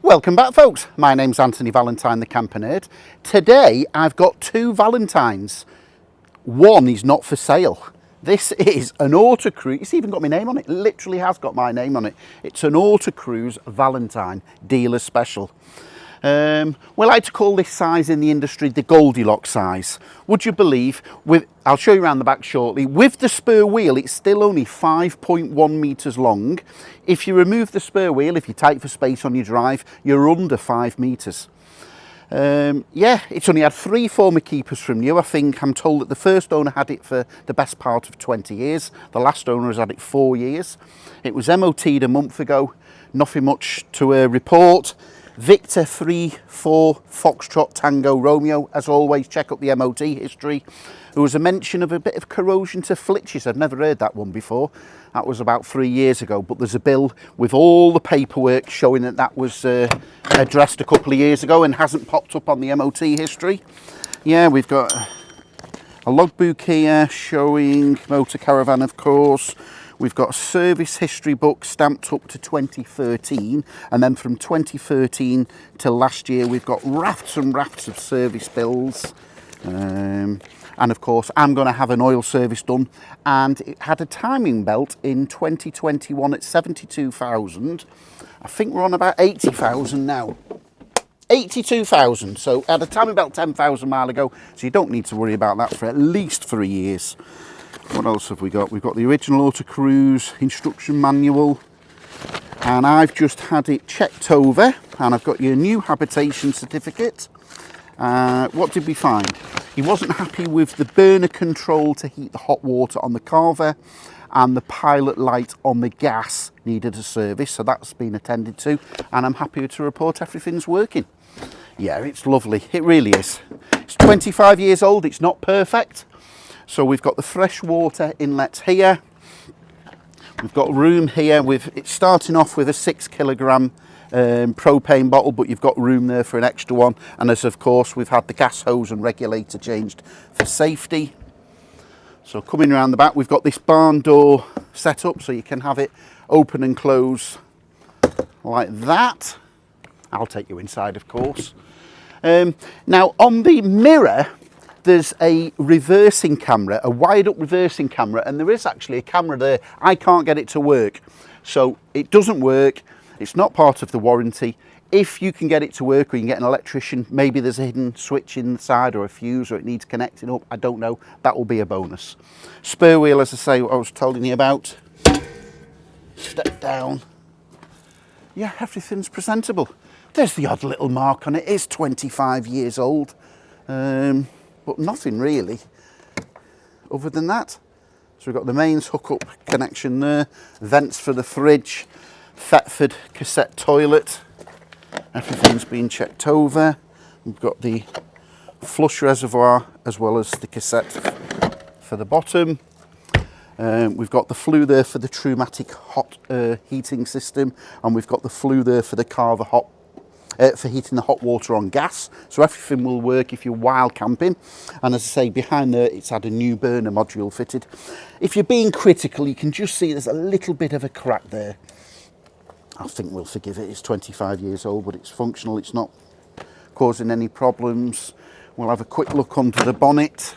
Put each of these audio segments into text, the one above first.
Welcome back, folks. My name's Antony Valentine, the Camper Nerd. Today I've got two Valentines. One is not for sale. This is an Autocruise. It's even got my name on it. It literally has got my name on it. It's an Autocruise Valentine dealer special. We like to call this size in the industry the Goldilocks size. Would you believe, I'll show you around the back shortly, with the spur wheel it's still only 5.1 metres long. If you remove the spur wheel, if you're tight for space on your drive, you're under 5 metres. Yeah, it's only had 3 former keepers from new. I'm told that the first owner had it for the best part of 20 years. The last owner has had it 4 years. It was MOT'd a month ago. Nothing much to report. V34 Foxtrot Tango Romeo. As always, check up the MOT history. There was a mention of a bit of corrosion to flitches. I'd never heard that one before. That was about 3 years ago, but there's a bill with all the paperwork showing that that was addressed a couple of years ago and hasn't popped up on the MOT history. Yeah, we've got a logbook here showing motor caravan, of course. We've got a service history book stamped up to 2013, and then from 2013 till last year we've got rafts and rafts of service bills. And of course I'm going to have an oil service done, and it had a timing belt in 2021 at 72,000. I think we're on about 80,000 now. 82,000, so had a timing belt 10,000 miles ago, so you don't need to worry about that for at least 3 years. What else have we got? We've got the original Autocruise instruction manual, and I've just had it checked over, and I've got your new habitation certificate. What did we find? He wasn't happy with the burner control to heat the hot water on the carver, and the pilot light on the gas needed a service, so that's been attended to, and I'm happy to report everything's working. Yeah, it's lovely, it really is. It's 25 years old, it's not perfect. So we've got the freshwater inlets here. We've got room here it's starting off with a 6 kilogram propane bottle, but you've got room there for an extra one. And as of course, we've had the gas hose and regulator changed for safety. So coming around the back, we've got this barn door set up so you can have it open and close like that. I'll take you inside, of course. Now on the mirror, there's a reversing camera, a wired up reversing camera, and there is actually a camera there. I can't get it to work, so it doesn't work. It's not part of the warranty. If you can get it to work, or you can get an electrician, maybe there's a hidden switch inside or a fuse, or it needs connecting up, I don't know, that will be a bonus. Spur wheel, as I say, what I was telling you about. Step down. Yeah, everything's presentable. There's the odd little mark on it. It's 25 years old. But nothing really other than that. So we've got the mains hookup connection there, vents for the fridge, Thetford cassette toilet. Everything's been checked over. We've got the flush reservoir as well as the cassette for the bottom. We've got the flue there for the Trumatic hot heating system, and we've got the flue there for the Carver hot for heating the hot water on gas, so everything will work if you're wild camping. And as I say, behind there it's had a new burner module fitted. If you're being critical, you can just see there's a little bit of a crack there. I think we'll forgive it. It's 25 years old, but it's functional, it's not causing any problems. We'll have a quick look under the bonnet.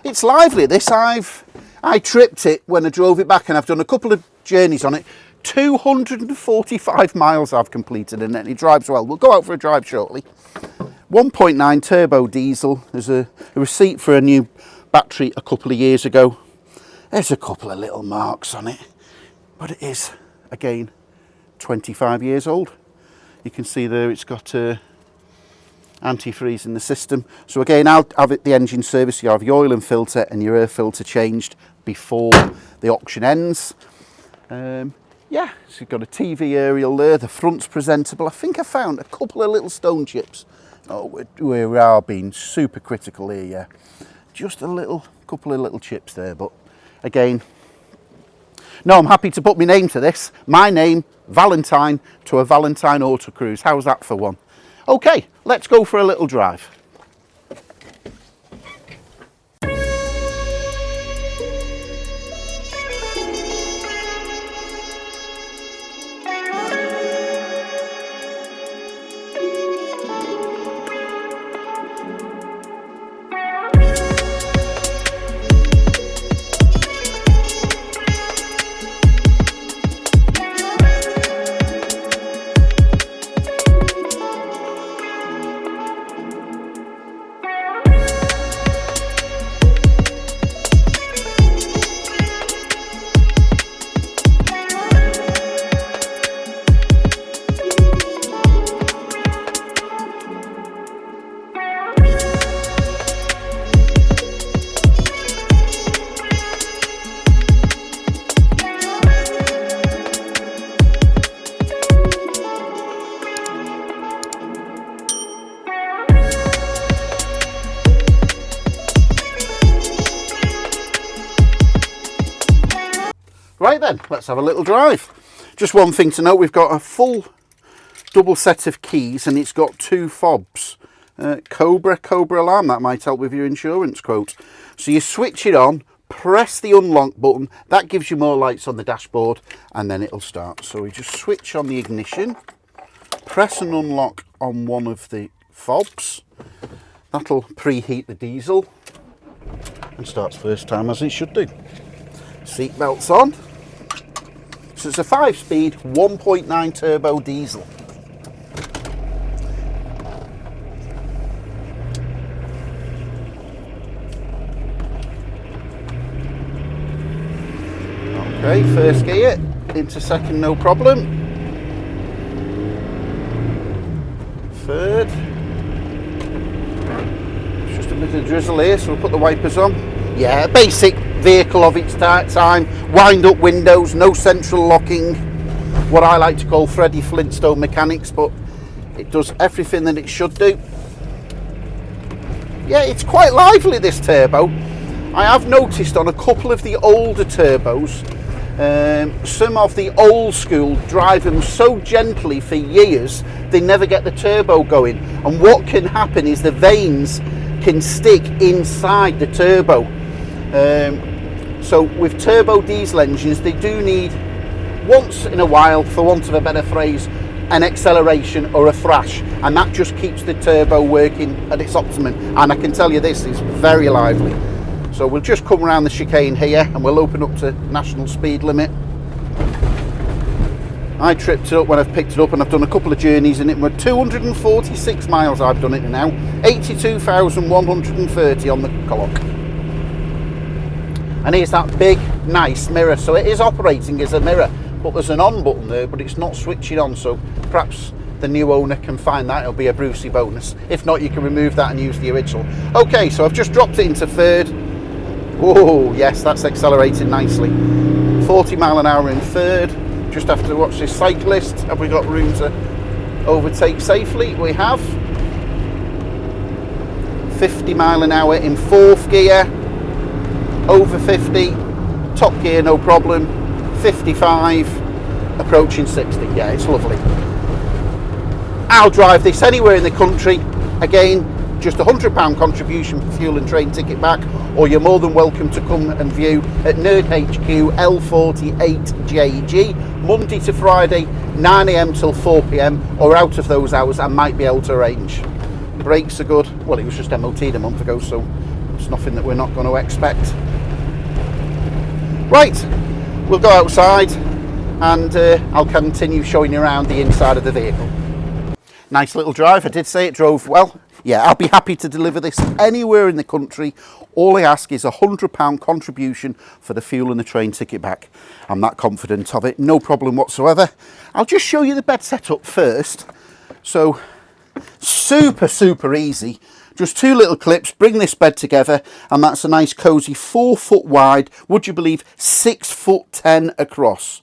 It's lively, this. I tripped it when I drove it back, and I've done a couple of journeys on it. 245 miles I've completed, and it drives well. We'll go out for a drive shortly. 1.9 turbo diesel. There's a receipt for a new battery a couple of years ago. There's a couple of little marks on it, but it is, again, 25 years old. You can see there it's got antifreeze in the system. So again, I'll have the engine service. You have your oil and filter and your air filter changed before the auction ends. Yeah, so you've got a TV aerial there, the front's presentable. I think I found a couple of little stone chips. Oh, we are being super critical here, yeah. Just couple of little chips there, but again, no, I'm happy to put my name to this. My name, Valentine, to a Valentine Autocruise. How's that for one? Okay, let's go for a little drive. then, let's have a little drive. Just one thing to note, we've got a full double set of keys and it's got 2 fobs. Cobra alarm, that might help with your insurance quote. So you switch it on, press the unlock button, that gives you more lights on the dashboard, and then it'll start. So we just switch on the ignition, press and unlock on one of the fobs. That'll preheat the diesel and starts first time as it should do. Seat belts on. So it's a 5-speed 1.9 turbo diesel. Okay, first gear, into second, no problem. Third. It's just a bit of drizzle here, so we'll put the wipers on. Yeah, basic vehicle of its time. Wind up windows, no central locking. What I like to call Freddie Flintstone mechanics, but it does everything that it should do. Yeah, it's quite lively, this turbo. I have noticed on a couple of the older turbos, some of the old school drive them so gently for years they never get the turbo going, and what can happen is the vanes can stick inside the turbo. So with turbo diesel engines, they do need, once in a while, for want of a better phrase, an acceleration or a thrash, and that just keeps the turbo working at its optimum. And I can tell you this is very lively. So we'll just come around the chicane here and we'll open up to national speed limit. I tripped it up when I've picked it up, and I've done a couple of journeys in it. We're 246 miles I've done it now, 82,130 on the clock. And here's that big nice mirror, so it is operating as a mirror, but there's an on button there, but it's not switching on, so perhaps the new owner can find that. It'll be a Brucey bonus. If not, you can remove that and use the original. Okay, so I've just dropped it into third. Whoa, yes, that's accelerating nicely. 40 mile an hour in third. Just have to watch this cyclist. Have we got room to overtake safely? We have. 50 mile an hour in fourth gear. Over 50. Top gear, no problem. 55. Approaching 60. Yeah, it's lovely. I'll drive this anywhere in the country. Again, just £100 contribution for fuel and train ticket back, or you're more than welcome to come and view at Nerd HQ L48JG, Monday to Friday, 9 AM till 4 PM, or out of those hours I might be able to arrange. Brakes are good. Well, it was just MOT'd a month ago, so it's nothing that we're not going to expect. Right, we'll go outside and I'll continue showing you around the inside of the vehicle. Nice little drive. I did say it drove well. Yeah, I'll be happy to deliver this anywhere in the country. All I ask is a £100 contribution for the fuel and the train ticket back. I'm that confident of it, no problem whatsoever. I'll just show you the bed setup first. So, super easy. Just 2 little clips, bring this bed together, and that's a nice cosy 4 foot wide, would you believe 6'10" across.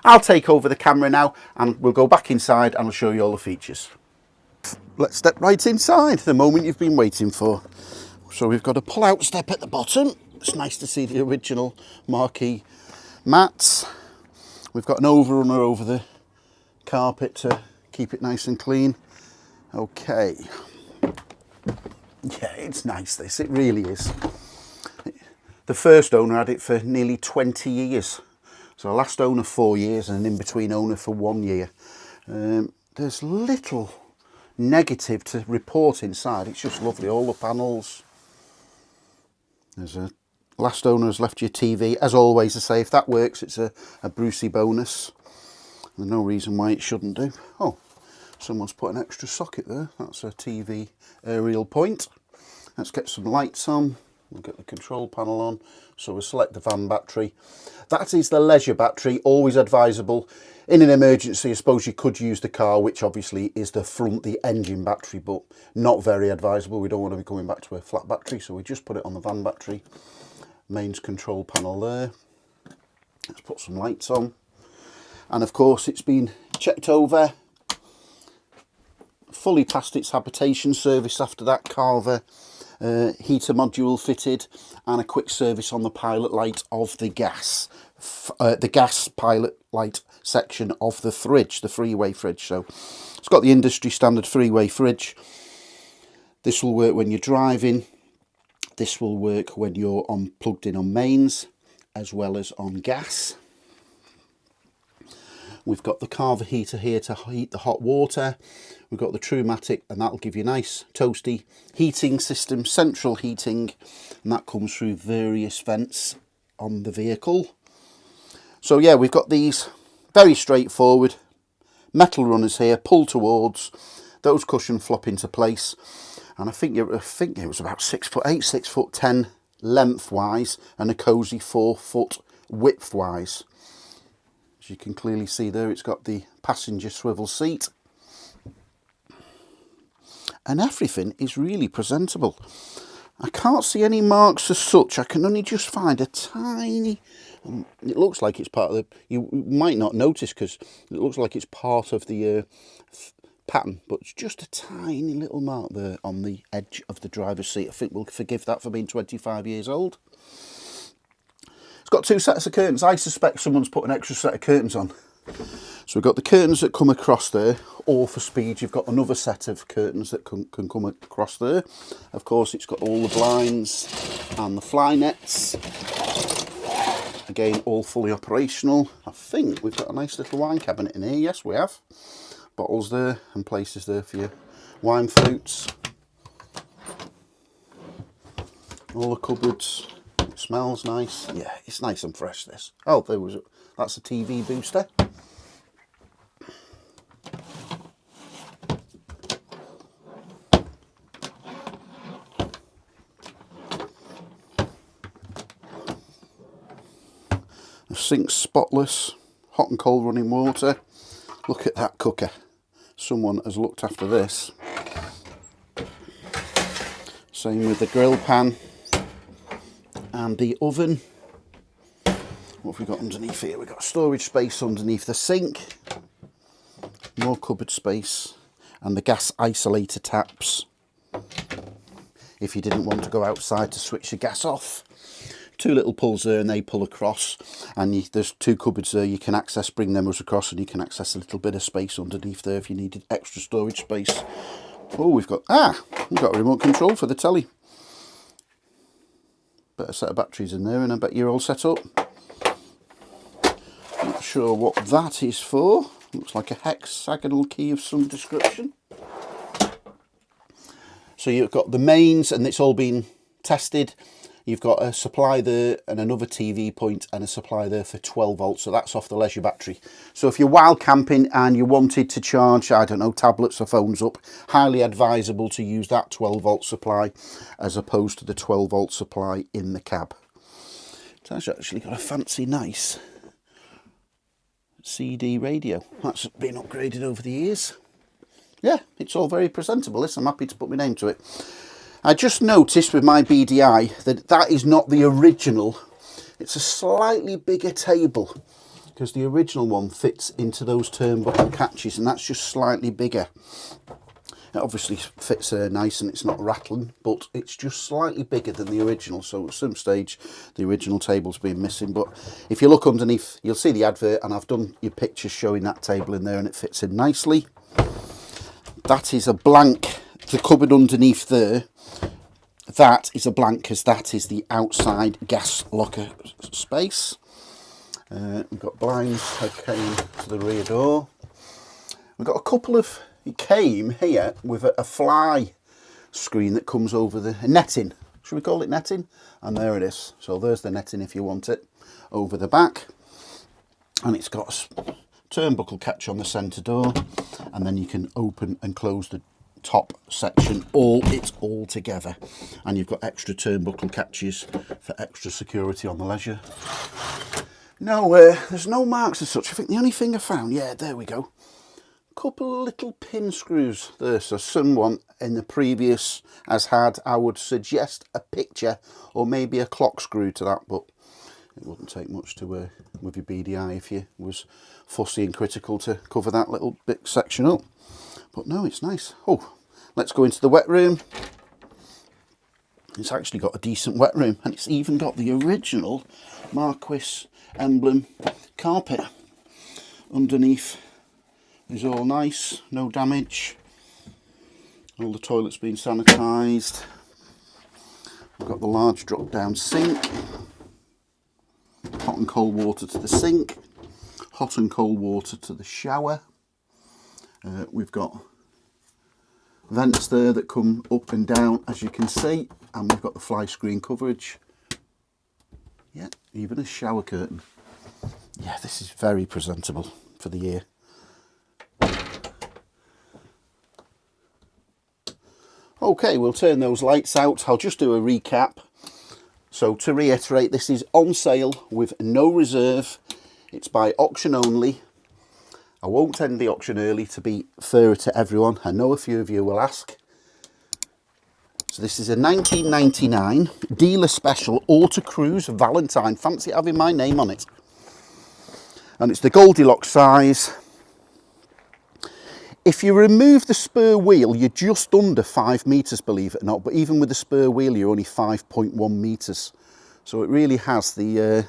I'll take over the camera now and we'll go back inside and I'll show you all the features. Let's step right inside, the moment you've been waiting for. So we've got a pull-out step at the bottom. It's nice to see the original marquee mats. We've got an overrunner over the carpet to keep it nice and clean. Okay. Yeah, it's nice this, it really is. The first owner had it for nearly 20 years. So last owner 4 years and an in-between owner for 1 year. There's little negative to report inside. It's just lovely, all the panels. There's a last owner has left you a TV. As always, I say, if that works, it's a Brucey bonus. There's no reason why it shouldn't do. Oh, someone's put an extra socket there. That's a TV aerial point. Let's get some lights on. We'll get the control panel on. So we'll select the van battery. That is the leisure battery, always advisable. In an emergency, I suppose you could use the car, which obviously is the engine battery, but not very advisable. We don't want to be coming back to a flat battery, so we just put it on the van battery. Mains control panel there. Let's put some lights on. And of course, it's been checked over. Fully passed its habitation service after that. Carver heater module fitted, and a quick service on the pilot light of the gas. the gas pilot light section of the fridge, the three-way fridge. So it's got the industry standard three-way fridge. This will work when you're driving. This will work when you're plugged in on mains as well as on gas. We've got the carver heater here to heat the hot water. We've got the Trumatic, and that'll give you a nice toasty heating system, central heating, and that comes through various vents on the vehicle. So yeah, we've got these very straightforward metal runners here, pull towards, those cushions flop into place, and I think it was about 6'8", 6'10" lengthwise, and a cosy 4 foot widthwise. As you can clearly see there, it's got the passenger swivel seat, and everything is really presentable. I can't see any marks as such. I can only just find a tiny, it looks like it's part of the, you might not notice because it looks like it's part of the pattern, but it's just a tiny little mark there on the edge of the driver's seat. I think we'll forgive that for being 25 years old. It's got 2 sets of curtains. I suspect someone's put an extra set of curtains on. So we've got the curtains that come across there, or for speed you've got another set of curtains that can come across there. Of course, it's got all the blinds and the fly nets. Again, all fully operational. I think we've got a nice little wine cabinet in here. Yes, we have. Bottles there and places there for your wine flutes. All the cupboards. It smells nice. Yeah, it's nice and fresh, this. Oh, that's a TV booster. The sink's spotless, hot and cold running water. Look at that cooker. Someone has looked after this. Same with the grill pan and the oven. What have we got underneath here? We've got storage space underneath the sink, more cupboard space, and the gas isolator taps if you didn't want to go outside to switch the gas off. 2 little pulls there and they pull across, and there's 2 cupboards there you can access, bring them across, and you can access a little bit of space underneath there if you needed extra storage space. Oh, we've got a remote control for the telly. Better set of batteries in there, and I bet you're all set up. Not sure what that is for. Looks like a hexagonal key of some description. So you've got the mains, and it's all been tested. You've got a supply there and another TV point and a supply there for 12 volts. So that's off the leisure battery. So if you're wild camping and you wanted to charge, I don't know, tablets or phones up, highly advisable to use that 12 volt supply as opposed to the 12 volt supply in the cab. It's actually got a fancy, nice CD radio. That's been upgraded over the years. Yeah, it's all very presentable. Listen, I'm happy to put my name to it. I just noticed with my BDI that is not the original. It's a slightly bigger table because the original one fits into those turnbuckle catches, and that's just slightly bigger. It obviously fits nice and it's not rattling, but it's just slightly bigger than the original. So at some stage the original table's been missing, but if you look underneath you'll see the advert, and I've done your pictures showing that table in there and it fits in nicely. That is a blank. The cupboard underneath there, that is a blank because that is the outside gas locker space. We've got blinds that came to the rear door. We've got a couple of, it came here with a fly screen that comes over the netting. Should we call it netting? And there it is. So there's the netting if you want it over the back. And it's got a turnbuckle catch on the centre door, and then you can open and close the top section it's all together, and you've got extra turnbuckle catches for extra security on the leisure. No, there's no marks as such. I think the only thing I found, yeah, there we go, a couple of little pin screws there. So someone in the previous has had, I would suggest, a picture or maybe a clock screw to that, but it wouldn't take much to with your BDI if you was fussy and critical to cover that little bit section up. But no, it's nice. Oh, let's go into the wet room. It's actually got a decent wet room, and it's even got the original Marquis emblem carpet. Underneath is all nice, no damage. All the toilets been sanitised. We've got the large drop down sink. Hot and cold water to the sink. Hot and cold water to the shower. We've got vents there that come up and down, as you can see, and we've got the fly screen coverage. Yeah, even a shower curtain. Yeah, this is very presentable for the year. Okay, we'll turn those lights out. I'll just do a recap. So to reiterate, this is on sale with no reserve. It's by auction only. I won't end the auction early to be fairer to everyone. I know a few of you will ask. So this is a 1999 dealer special Autocruise Valentine. Fancy having my name on it. And it's the Goldilocks size. If you remove the spur wheel, you're just under 5 metres, believe it or not. But even with the spur wheel, you're only 5.1 metres. So it really has the...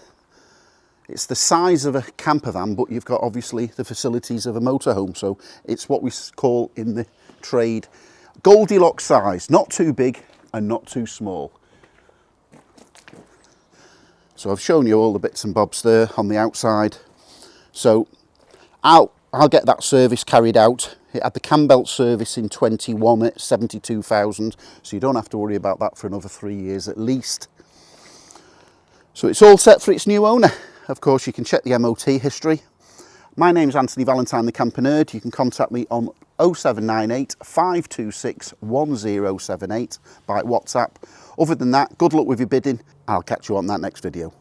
it's the size of a camper van, but you've got obviously the facilities of a motorhome. So it's what we call in the trade Goldilocks size. Not too big and not too small. So I've shown you all the bits and bobs there on the outside. So I'll get that service carried out. It had the cam belt service in 21 at 72,000, so you don't have to worry about that for another 3 years at least. So it's all set for its new owner. Of course, you can check the MOT history. My name's Antony Valentine, the Camper Nerd. You can contact me on 0798 526 1078 by WhatsApp. Other than that, good luck with your bidding. I'll catch you on that next video.